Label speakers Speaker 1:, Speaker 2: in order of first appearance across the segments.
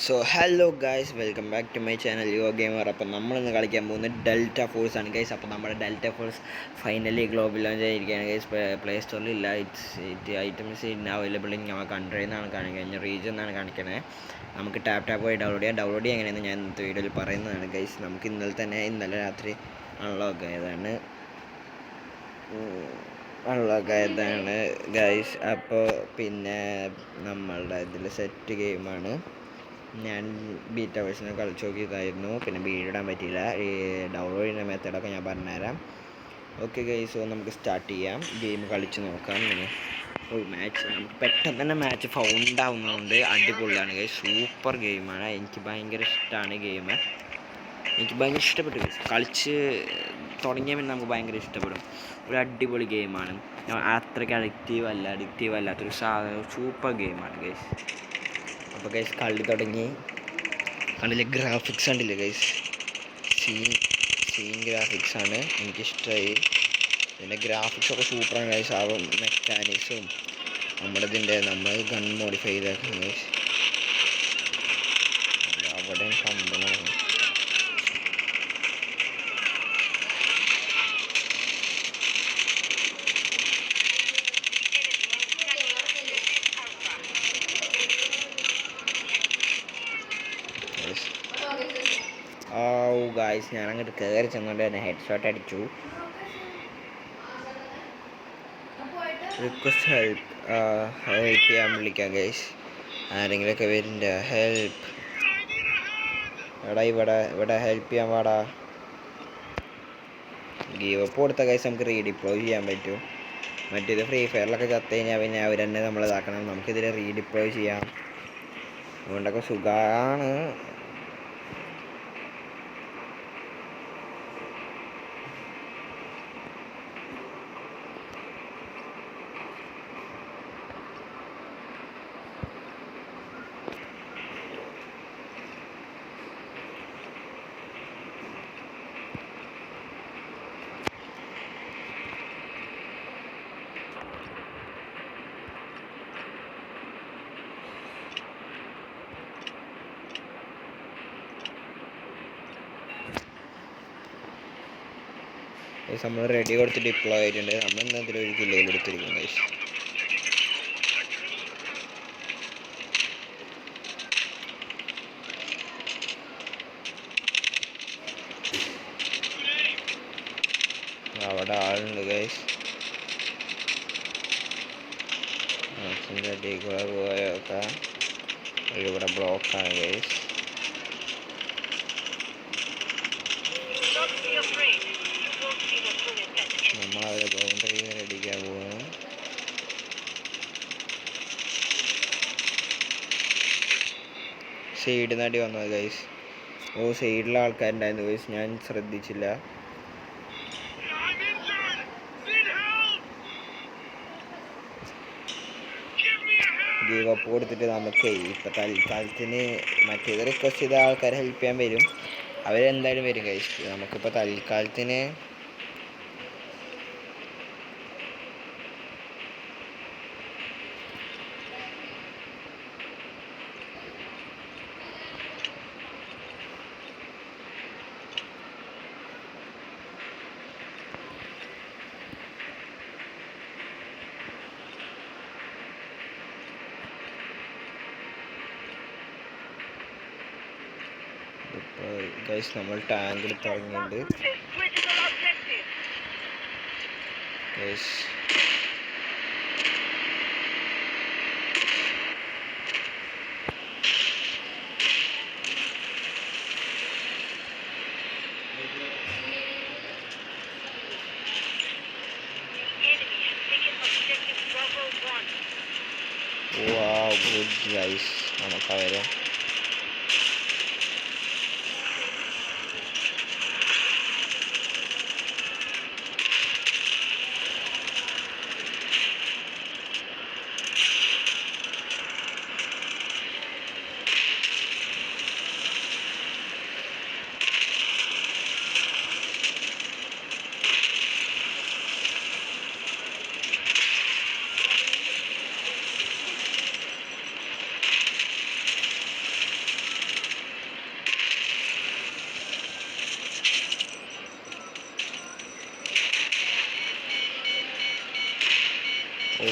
Speaker 1: So hello guys, welcome back to my channel Yuva gamer. അപ്പം നമ്മളിന്ന് കളിക്കാൻ പോകുന്നത് ഡെൽറ്റ ഫോഴ്സ് ആണ് ഗൈസ്. അപ്പോൾ നമ്മുടെ delta force finally global launch ആയിരിക്കുകയാണ് ഗൈസ്. പ്ലേ സ്റ്റോറിൽ ഇല്ല. ഐറ്റംസ് ഇൻ അവൈലബിൾ ഇൻ ഞങ്ങൾ കൺട്രി എന്നാണ് കാണിക്കുന്നത്, റീജിയൻ എന്നാണ് കാണിക്കുന്നത്. നമുക്ക് ടാപ്പ് പോയി ഡൗൺലോഡ് ചെയ്യാൻ എങ്ങനെയെന്ന് ഞാൻ ഇന്നത്തെ വീഡിയോയിൽ പറയുന്നതാണ് ഗൈസ്. നമുക്ക് ഇന്നലെ രാത്രി അൺലോക്ക് ആയതാണ് ഗൈസ്. അപ്പോൾ പിന്നെ നമ്മളുടെ ഇതിൽ സെറ്റ് ഗെയിമാണ്. ഞാൻ ബീറ്റ വേർഷനെ കളിച്ച് നോക്കിയതായിരുന്നു, പിന്നെ വീഡിയോ ഇടാൻ പറ്റിയില്ല. ഈ ഡൗൺലോഡ് ചെയ്യുന്ന മെത്തേഡൊക്കെ ഞാൻ പറഞ്ഞുതരാം. ഓക്കെ ഗൈസ്, സോ നമുക്ക് സ്റ്റാർട്ട് ചെയ്യാം, ഗെയിം കളിച്ച് നോക്കാം. മാച്ച് നമുക്ക് പെട്ടെന്ന് തന്നെ മാച്ച് ഫൗണ്ട് ആവുന്നതുകൊണ്ട് അടിപൊളിയാണ് ഗൈസ്. സൂപ്പർ ഗെയിമാണ്, എനിക്ക് ഭയങ്കര ഇഷ്ടമാണ് ഗെയിം. എനിക്ക് ഭയങ്കര ഇഷ്ടപ്പെട്ടു ഗൈസ്. കളിച്ച് തുടങ്ങിയാൽ പിന്നെ നമുക്ക് ഭയങ്കര ഇഷ്ടപ്പെടും. ഒരു അടിപൊളി ഗെയിമാണ്. അത്രയ്ക്ക് അഡിക്റ്റീവ് അല്ലാത്തൊരു സൂപ്പർ ഗെയിമാണ് ഗൈസ്. അപ്പോൾ ഗൈസ് കളി തുടങ്ങി. കണ്ടില്ലേ ഗ്രാഫിക്സ് കണ്ടില്ലേ ഗൈസ്, സീൻ ഗ്രാഫിക്സ് ആണ്, എനിക്കിഷ്ടമായി. പിന്നെ ഗ്രാഫിക്സൊക്കെ സൂപ്പറാണ് ഗൈസ്. ആ മെക്കാനിക്സും നമ്മൾ ഗൺ മോഡിഫൈ ചെയ്തേക്കാം ഗൈസ്. അവിടെ കമ്പനാണ്. ഗായ്സ്, ഞാൻ അങ്ങോട്ട് കയറി ചെന്നുകൊണ്ട് തന്നെ ഹെഡ് ഷോട്ട് അടിച്ചു. റിക്വസ്റ്റ് ഹെൽപ്പ് ചെയ്യാൻ വിളിക്കാം ഗൈസ്. ആരെങ്കിലുമൊക്കെ വരുന്നുണ്ട്? ഹെൽപ്പ്, എടാ ഇവിടെ ഹെൽപ്പ് ചെയ്യാൻ പാടാ. ഗീവ് അപ്പ് കൊടുത്ത ഗൈസ് നമുക്ക് റീഡിപ്ലോയ് ചെയ്യാൻ പറ്റും. മറ്റേത് ഫ്രീ ഫയറിലൊക്കെ ചത്ത് കഴിഞ്ഞാൽ പിന്നെ അവർ തന്നെ നമ്മളിതാക്കണം. നമുക്കിതിൽ റീഡിപ്ലോയ് ചെയ്യാം, അതുകൊണ്ടൊക്കെ സുഖമാണ്. നമ്മൾ റെഡി കൊടുത്ത് ഡിപ്ലോയ് ആയിട്ടുണ്ട്. നമ്മൾ ഇന്ന് ഒരു കില്ലയിൽ എടുത്തിരിക്കും ഗൈസ്. അവിടെ ആളുണ്ട് ഗൈസ്. അടിയിൽ കൂടെ പോയൊക്കെ ഇവിടെ ബ്ലോക്കാണ് ഗൈസ്. നമ്മളവരെ ബൗണ്ടറി അടിക്കാൻ പോവാണ്. സൈഡിൽ നടി വന്നത് ഗൈസ്. സൈഡിലെ ആൾക്കാരുണ്ടായിരുന്നു ഗൈസ്, ഞാൻ ശ്രദ്ധിച്ചില്ല. ഗീവ് അപ്പ് കൊടുത്തിട്ട് നമുക്ക് ഇപ്പം തൽക്കാലത്തിന് മറ്റേത് റിക്വസ്റ്റ് ചെയ്ത ആൾക്കാരെ ഹെൽപ്പ് ചെയ്യാൻ വരും, അവരെന്തായാലും വരും ഗൈസ്. നമുക്കിപ്പോൾ തൽക്കാലത്തിന് ഗൈസ് നമ്മൾ ടാങ്ക് എടുത്ത് ഇറങ്ങിയിട്ടുണ്ട് ഗൈസ്. ഗുഡ് ഗൈസ്, നമുക്കവരെ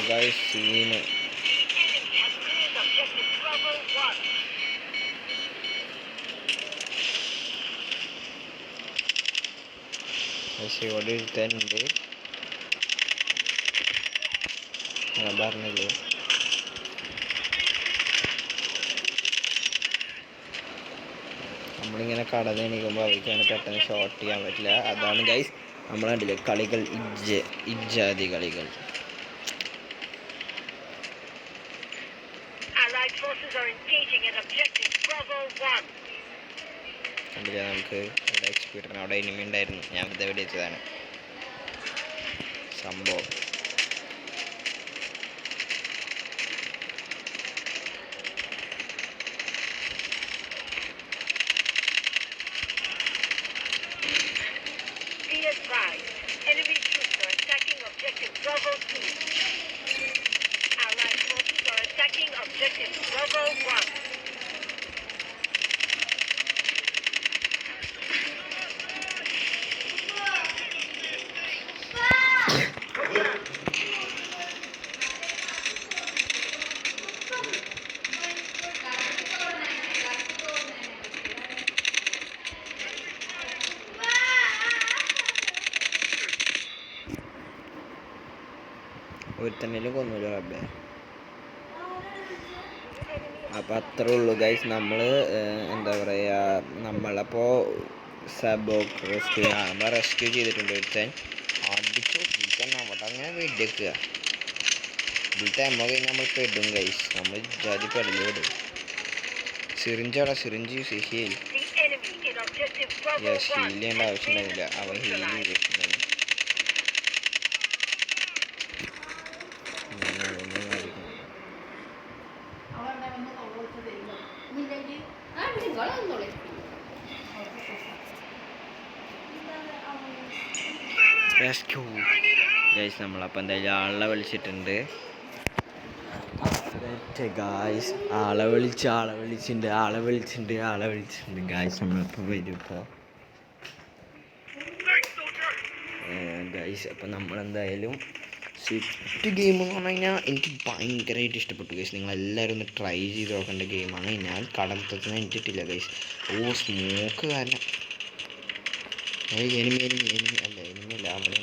Speaker 1: ഗൈസ് സീന്. ഇവിടെ ഇരുത്താനുണ്ട്, ഞാൻ പറഞ്ഞില്ലേ. നമ്മളിങ്ങനെ കടന്ന് എണീക്കുമ്പോൾ അവയ്ക്കാണ് പെട്ടെന്ന് ഷോട്ട് ചെയ്യാൻ പറ്റില്ല. അതാണ് ഗൈസ് നമ്മളെ കണ്ടില്ലേ കളികൾ, ഇജ്ജാതി കളികൾ. കണ്ടില്ല, നമുക്ക് അവിടെ എക്സ്പീരിയൻ, അവിടെ ഇനിമി ഉണ്ടായിരുന്നു, ഞാൻ വെറുതെ വെടിവെച്ചതാണ് സംഭവം. ഒരുത്തന്നേലും കൊന്നൂല റബ്ബേ. അപ്പോൾ അത്രേ ഉള്ളൂ ഗൈസ്. നമ്മൾ എന്താ പറയുക, നമ്മളപ്പോൾ റെസ്ക്യൂ ചെയ്തിട്ടുണ്ട്. ഒരുത്തൻ അടിച്ചു തന്നെ അവിടെ അങ്ങനെ വെടിവെക്കുക. ഇതിലത്തെ അമ്മ കഴിഞ്ഞാൽ നമ്മൾ പെടും ഗൈസ്, നമ്മൾ ജാതി പെടല് പെടും. സിറിഞ്ചാടാ, syringe use heal. Yes, heal ചെയ്യേണ്ട ആവശ്യം ഉണ്ടായിരുന്നില്ല, അവൻ ഹീൽ ചെയ്തിട്ടുണ്ടായിരുന്നു. Rescue guys. നമ്മളപ്പോൾ എന്തായാലും ആളെ വിളിച്ചിട്ടുണ്ട് ഗായ്സ്. ആളെ വിളിച്ചിട്ടുണ്ട് ഗായ്സ്. നമ്മളിപ്പോൾ വരും ഇപ്പോൾ ഗൈസ്. അപ്പോൾ നമ്മളെന്തായാലും സ്വിഫ്റ്റ് ഗെയിം എന്ന് പറഞ്ഞു കഴിഞ്ഞാൽ എനിക്ക് ഭയങ്കരമായിട്ട് ഇഷ്ടപ്പെട്ടു ഗൈസ്. നിങ്ങളെല്ലാവരും ഒന്ന് ട്രൈ ചെയ്ത് നോക്കേണ്ട ഗെയിമാണ്. ഞാൻ കടലത്തൊന്നും എനിക്കിട്ടില്ല ഗൈസ്. സ്മോക്ക് കാരണം എനിമി അല്ല അവിടെ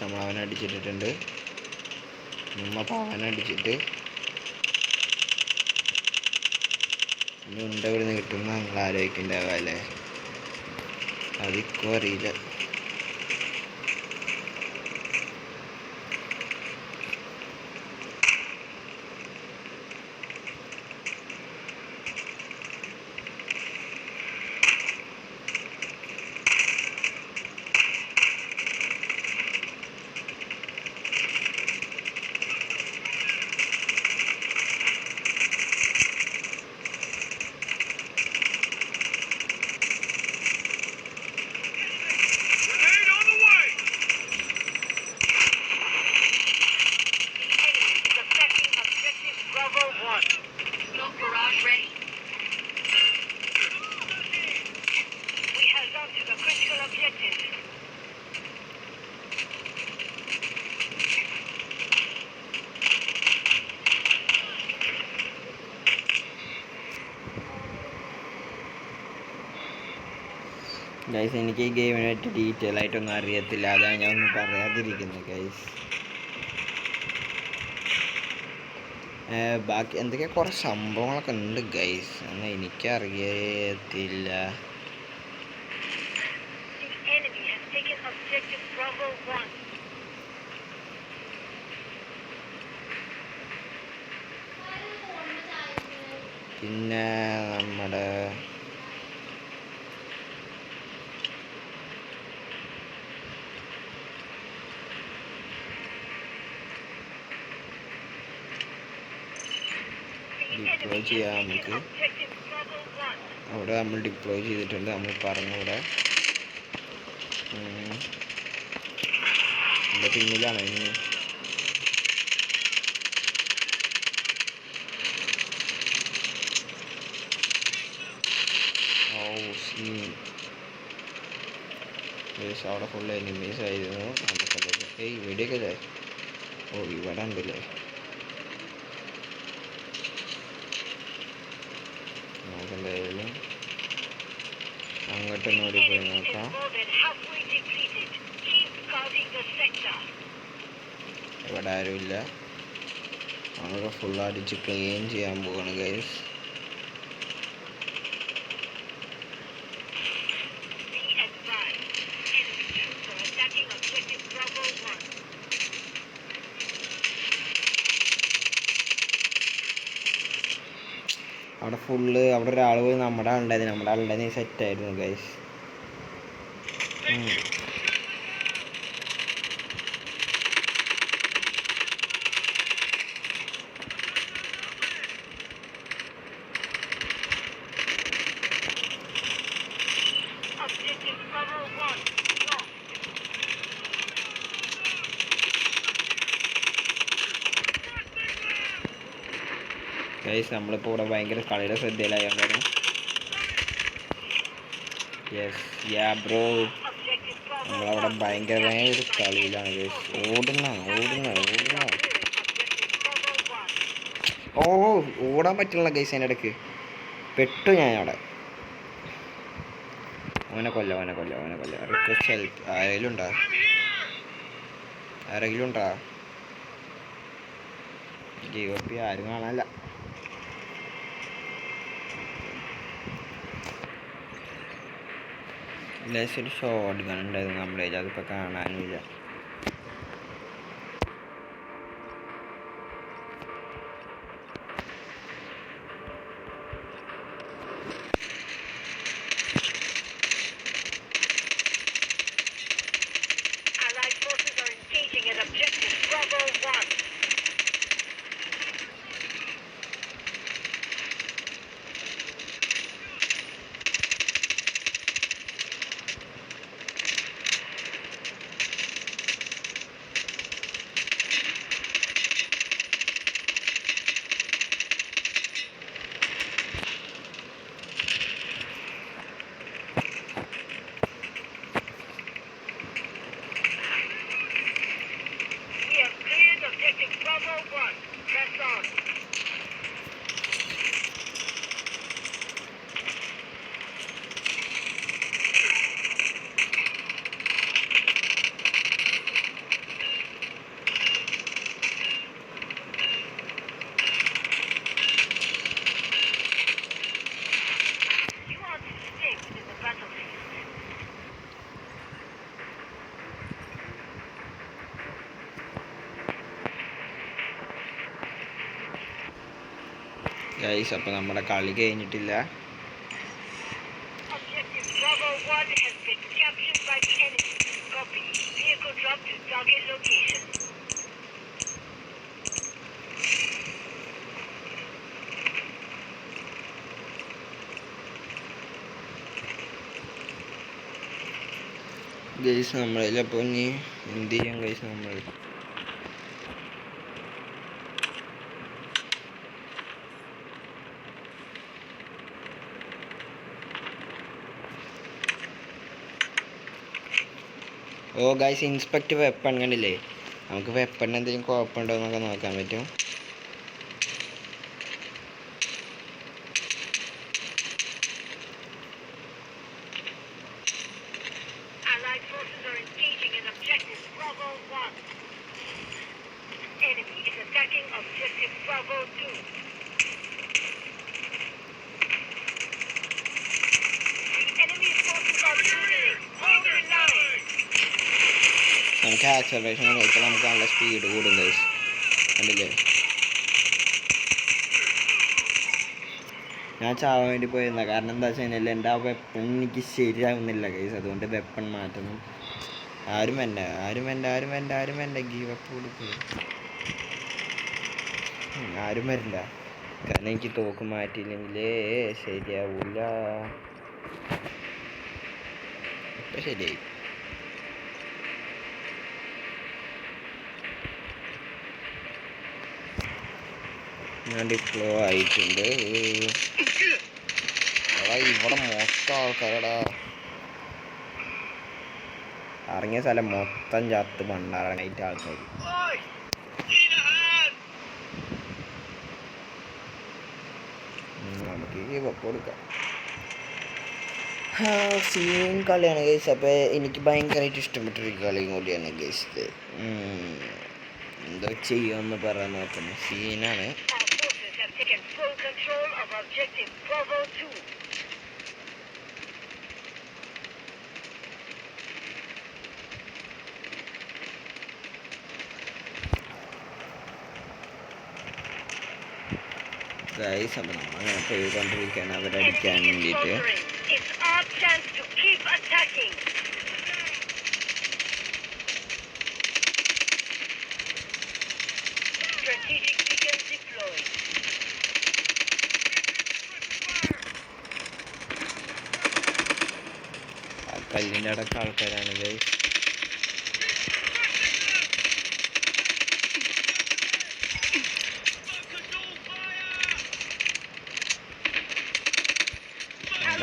Speaker 1: നമ്മളവനെ അടിച്ചിട്ടിട്ടുണ്ട്. അപ്പോൾ അവനടിച്ചിട്ട് ഇനി ഇവിടെ നിന്ന് കിട്ടുമെന്ന് നിങ്ങൾ ആലോചിക്കുന്നുണ്ടാവുക അല്ലേ? അതിക്കും അറിയില്ല. ഗൈസ്, എനിക്ക് ഈ ഗെയിമിനെ പറ്റി ഡീറ്റെയിൽ ആയിട്ടൊന്നും അറിയത്തില്ല, അതാണ് ഞാൻ ഒന്നും പറയാതിരിക്കുന്നത് ഗൈസ്. ബാക്കി എന്തൊക്കെയാ കുറേ സംഭവങ്ങളൊക്കെ ഉണ്ട് ഗൈസ്, എന്നാൽ എനിക്കറിയത്തില്ല. പിന്നെ നമ്മുടെ ഡിപ്ലോയ് ചെയ്യാം നമുക്ക്. അവിടെ നമ്മൾ ഡിപ്ലോയ് ചെയ്തിട്ടുണ്ട്, നമ്മൾ പറഞ്ഞൂടെ. എൻ്റെ പിന്നിലാണ് ഇനി ഗൈസ് അവിടെ ഫുൾ എനിമീസ് ആയിരുന്നു. നമുക്കെന്തായാലും ഇവിടെയൊക്കെ അല്ലേ? ഓ ഇവിടെ ഉണ്ടല്ലേ. നമുക്കെന്തായാലും അങ്ങോട്ടൊന്നും കൂടി പോയി നോക്കാം. ഇവിടെ ആരുമില്ല. നമ്മളൊക്കെ ഫുൾ അടിച്ച് ക്ലീൻ ചെയ്യാൻ പോവാണ് ഗൈസ്. അവിടെ ഫുള്ള് അവിടെ ഒരാൾ പോയി നമ്മുടെ ആളുണ്ടായിരുന്നു സെറ്റായിരുന്നു ഗൈസ്. ഗൈസ് നമ്മളിപ്പോൾ ഇവിടെ ഭയങ്കര കളിയുടെ ശ്രദ്ധയിലായാണ്. യെസ് യാ ബ്രോ, നമ്മളവിടെ ഭയങ്കരമായ ഒരു കളിയിലാണ് ഗൈസ്. ഓടുന്ന ഓടാൻ പറ്റുള്ള ഗൈസ്. അതിൻ്റെ ഇടയ്ക്ക് പെട്ടു ഞാൻ അവിടെ. അവനെ കൊല്ല. Request help. ആരെങ്കിലും ഉണ്ടാ? ഗീവപ്പി ആരും കാണാനല്ല. ഒരു ഷോട്ട് ഗൺ ഉണ്ടായിരുന്നു നമ്മുടെ കയ്യിൽ, അതിപ്പോൾ കാണാനുമില്ല. ഗൈസ് അപ്പോൾ നമ്മുടെ കളി കഴിഞ്ഞിട്ടില്ല. ഗൈസ് നമ്മളതിലപ്പോൾ ഇനി എന്ത് ചെയ്യാം ഗൈസ്? നമ്മൾ ഗൈസ് ഇൻസ്പെക്ട് വെപ്പൺ കണ്ടില്ലേ? നമുക്ക് വെപ്പണിന് എന്തെങ്കിലും കുഴപ്പമുണ്ടോ എന്നൊക്കെ നോക്കാൻ പറ്റും. നമുക്ക് ആക്സലറേഷൻ കഴിച്ചാൽ നമുക്ക് നല്ല സ്പീഡ് കൂടും ഗൈസ്. കണ്ടില്ലേ? ഞാൻ ചാവാൻ വേണ്ടി പോയിരുന്ന കാരണം എന്താ വെച്ച് കഴിഞ്ഞാൽ എൻ്റെ ആ വെപ്പൺ എനിക്ക് ശരിയാവുന്നില്ല ഗൈസ്. അതുകൊണ്ട് വെപ്പൺ മാറ്റണം. ആരും വേണ്ട ഗീവപ്പ് കൊടുക്കുക. ആരും വരണ്ട, കാരണം എനിക്ക് തോക്ക് മാറ്റിയില്ലെങ്കിലേ ശരിയാവൂല. ഇപ്പം ശരിയായി. ഞാൻ ഡിപ്ലോ ആയിട്ടുണ്ട്. ഇവിടെ മൊത്തം ആൾക്കാരടാ. ഇറങ്ങിയ സ്ഥലം മൊത്തം ചത്ത് പണ്ടാറാനായിട്ട് ആൾക്കാർ. നമുക്ക് ഈ വെപ്പ് കൊടുക്കാം. സീൻ കളിയാണ് ഗൈസ്. അപ്പോൾ എനിക്ക് ഭയങ്കരമായിട്ട് ഇഷ്ടപ്പെട്ടൊരു കളിയും കൂടിയാണ് ഗൈസ് ഇത്. എന്താ ചെയ്യുമെന്ന് പറയാൻ നോക്കുന്നു. സീനാണ്. ഗൈസ് അപ്പോൾ നമ്മളങ്ങനെ പോയിക്കൊണ്ടിരിക്കുകയാണ് അവരടിക്കാൻ വേണ്ടിയിട്ട്. കല്ലിൻ്റെ അടക്കം ആൾക്കാരാണ് ഗൈസ്.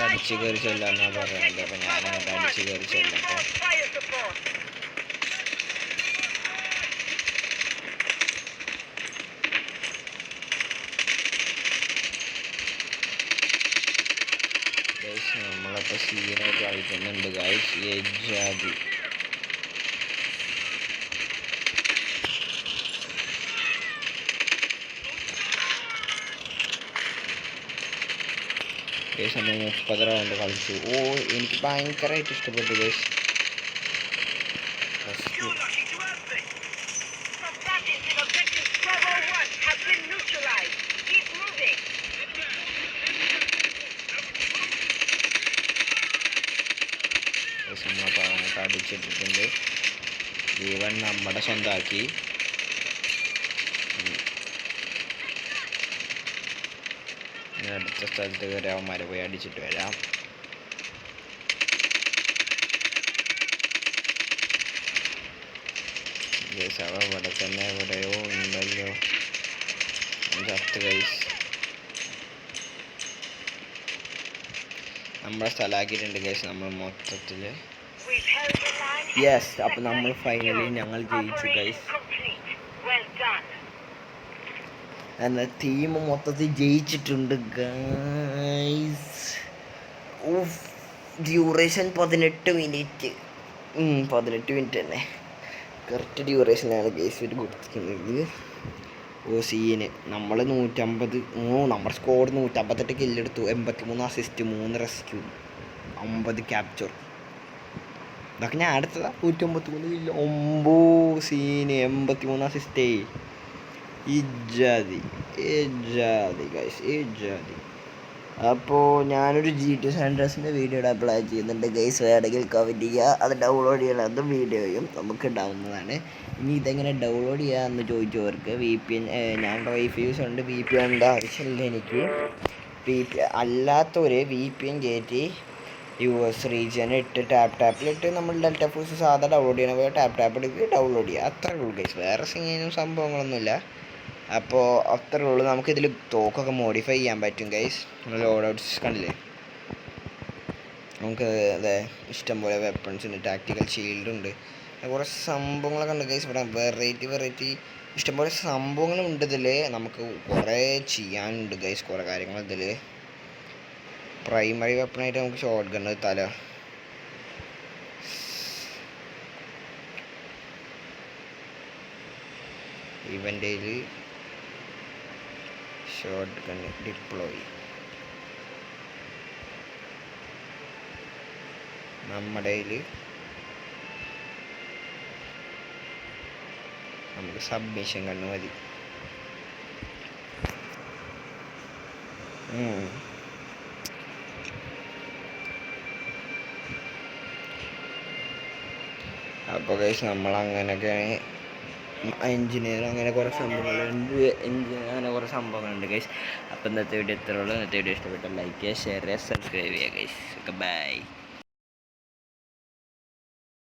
Speaker 1: അടിച്ചു കയറി ചെല്ലാന്നാ പറയുന്നത്. അപ്പം ഞാനങ്ങോട്ട് അടിച്ചു കയറി ചെല്ലട്ടെ. ഗൈസ് നമ്മളപ്പോൾ സീനായിട്ട് കളിക്കുന്നുണ്ട് ഗൈസ്. എജാതി ഗൈസ് നമ്മൾ 30 റൗണ്ട് കളിച്ചു. എനിക്ക് ഭയങ്കരമായിട്ട് ഇഷ്ടപ്പെട്ടു ഗൈസ്. നമ്മളപ്പോൾ അങ്ങോട്ട് അടിച്ചിട്ടിട്ടുണ്ട്. ജീവൻ നമ്മുടെ സ്വന്തമാക്കി. അടുത്ത സ്ഥലത്ത് കയറി അവന്മാരെ പോയി അടിച്ചിട്ട് വരാം. ഗൈസ് അവ ഇവിടെ തന്നെ എവിടെയോ ഉണ്ടല്ലോ. ചത്ത് ഗൈസ്. നമ്മളെ സ്ഥലമാക്കിയിട്ടുണ്ട് ഗൈസ് നമ്മൾ മൊത്തത്തിൽ. യെസ് അപ്പം നമ്മൾ ഫൈനലി ഞങ്ങൾ ജയിച്ചു ഗൈസ്. എന്നാൽ ടീം മൊത്തത്തിൽ ജയിച്ചിട്ടുണ്ട് ഗൈസ്. Duration 18 minute. 18 മിനിറ്റ് തന്നെ കറക്റ്റ് ഡ്യൂറേഷനാണ് ഗൈസ് ഇവർ കൊടുത്തിരിക്കുന്നത്. സീന് നമ്മൾ 150. നമ്മുടെ സ്കോഡ് 158 കില്ലെടുത്തു. 83 assist, 3 rescue, 50 capture. ഇതൊക്കെ ഞാൻ അടുത്തതാ. 153 കില്ല്. സീന് 83 അസിസ്റ്റേ. ഇജാതി ഗൈസ്, ഇജാതി. അപ്പോൾ ഞാനൊരു GTA San Andreasന്റെ വീഡിയോ അപ്ലൈ ചെയ്യുന്നുണ്ട് ഗൈസ്. വേണമെങ്കിൽ കമൻറ്റ് ചെയ്യുക. അത് ഡൗൺലോഡ് ചെയ്യണം. അതും വീഡിയോയും നമുക്ക് ഇടാവുന്നതാണ്. ഇനി ഇതെങ്ങനെ ഡൗൺലോഡ് ചെയ്യാമെന്ന് ചോദിച്ചവർക്ക് VPN ഞാൻ വൈഫൈ യൂസ് ഉണ്ട്. VPN ആവശ്യമില്ല എനിക്ക്. അല്ലാത്തവർ VPN കയറ്റി US റീജിയൻ ഇട്ട് ടാപ്പിലിട്ട് നമ്മൾ ഡെൽറ്റ ഫോഴ്സ് സാധാ ഡൗൺലോഡ് ചെയ്യണ പോലെ ടാപ്പ് എടുത്ത് ഡൗൺലോഡ് ചെയ്യുക. അത്രേ ഉള്ളൂ ഗൈസ്. വേറെ സീനും സംഭവങ്ങളൊന്നുമില്ല. അപ്പോൾ അത്രേ ഉള്ളൂ. നമുക്കിതിൽ തോക്കൊക്കെ മോഡിഫൈ ചെയ്യാൻ പറ്റും ഗൈസ്. ലോഡ് ഔട്ട്സ് കണ്ടില്ലേ. നമുക്ക് അതെ ഇഷ്ടംപോലെ വെപ്പൺസ് ഉണ്ട്. ടാക്ടിക്കൽ ഷീൽഡ് ഉണ്ട്. കുറേ സംഭവങ്ങളൊക്കെ ഉണ്ട് ഗൈസ്. ഇവിടെ വെറൈറ്റി ഇഷ്ടംപോലെ സംഭവങ്ങളുണ്ട് ഇതിൽ. നമുക്ക് കുറേ ചെയ്യാനുണ്ട് ഗൈസ്. കുറേ കാര്യങ്ങൾ ഇതിൽ. പ്രൈമറി വെപ്പണായിട്ട് നമുക്ക് ഷോട്ട് ഗണ്ണ് തല. ഇവൻ്റെയിൽ ഷോട്ട് ഗണ്ണ് ഡിപ്ലോയ്. നമ്മുടെ നമുക്ക് സബ്മിഷൻ കണ്ണ് മതി. അപ്പോൾ ഗൈസ് നമ്മളങ്ങനെയൊക്കെയാണ്. എഞ്ചിനീയർ അങ്ങനെ കുറേ സംഭവങ്ങളുണ്ട്. അങ്ങനെ കുറേ സംഭവങ്ങളുണ്ട് ഗൈസ്. അപ്പോൾ ഇന്നത്തെ വീഡിയോ ഇത്രയുള്ളൂ. ഇന്നത്തെ വീഡിയോ ഇഷ്ടപ്പെട്ട ലൈക്ക് ചെയ്യുക, ഷെയർ ചെയ്യുക, സബ്സ്ക്രൈബ് ചെയ്യുക ഗൈസ്. Okay bye.